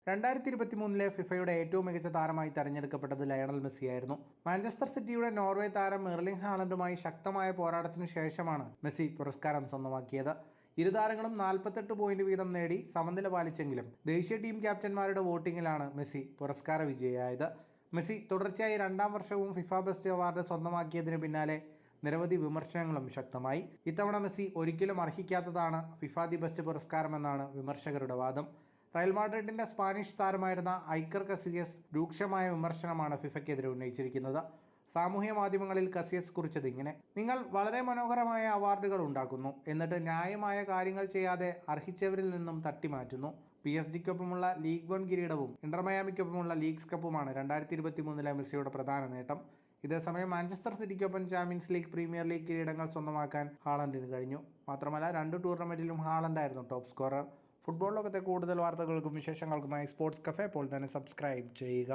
2023 ഫിഫയുടെ ഏറ്റവും മികച്ച താരമായി തെരഞ്ഞെടുക്കപ്പെട്ടത് ലയണൽ മെസ്സിയായിരുന്നു. മാഞ്ചസ്റ്റർ സിറ്റിയുടെ നോർവേ താരം എർലിംഗ് ഹാലൻഡുമായി ശക്തമായ പോരാട്ടത്തിനു ശേഷമാണ് മെസ്സി പുരസ്കാരം സ്വന്തമാക്കിയത്. ഇരു താരങ്ങളും 48 പോയിന്റ് വീതം നേടി സമനില പാലിച്ചെങ്കിലും ദേശീയ ടീം ക്യാപ്റ്റന്മാരുടെ വോട്ടിംഗിലാണ് മെസ്സി പുരസ്കാര വിജയിയായത്. മെസ്സി തുടർച്ചയായി 2ാം വർഷവും ഫിഫ ബെസ്റ്റ് അവാർഡ് സ്വന്തമാക്കിയതിന് പിന്നാലെ നിരവധി വിമർശനങ്ങളും ശക്തമായി. ഇത്തവണ മെസ്സി ഒരിക്കലും അർഹിക്കാത്തതാണ് ഫിഫ ദി ബെസ്റ്റ് പുരസ്കാരമെന്നാണ് വിമർശകരുടെ വാദം. റയൽ മാഡ്രിഡിന്റെ സ്പാനിഷ് താരമായിരുന്ന ഐക്കർ കസിയസ് രൂക്ഷമായ വിമർശനമാണ് ഫിഫയ്ക്കെതിരെ ഉന്നയിച്ചിരിക്കുന്നത്. സാമൂഹ്യ മാധ്യമങ്ങളിൽ കസിയസ് കുറിച്ചത് ഇങ്ങനെ: നിങ്ങൾ വളരെ മനോഹരമായ അവാർഡുകൾ ഉണ്ടാക്കുന്നു, എന്നിട്ട് ന്യായമായ കാര്യങ്ങൾ ചെയ്യാതെ അർഹിച്ചവരിൽ നിന്നും തട്ടിമാറ്റുന്നു. PSG-ക്കൊപ്പമുള്ള ലീഗ് 1 കിരീടവും ഇന്റർ മയാമിക്കൊപ്പമുള്ള ലീഗ്സ് കപ്പുമാണ് 2023 മെസ്സിയുടെ പ്രധാന നേട്ടം. ഇതേസമയം മാഞ്ചസ്റ്റർ സിറ്റിക്കൊപ്പം ചാമ്പ്യൻസ് ലീഗ്, പ്രീമിയർ ലീഗ് കിരീടങ്ങൾ സ്വന്തമാക്കാൻ ഹാളണ്ടിന് കഴിഞ്ഞു. മാത്രമല്ല 2 ടൂർണമെന്റിലും ഹാളണ്ടായിരുന്നു ടോപ്പ് സ്കോറർ. ഫുട്ബോൾ ലോകത്തെ കൂടുതൽ വാർത്തകൾക്കും വിശേഷങ്ങൾക്കുമായി സ്പോർട്സ് കഫേ ഇപ്പോൾ തന്നെ സബ്സ്ക്രൈബ് ചെയ്യുക.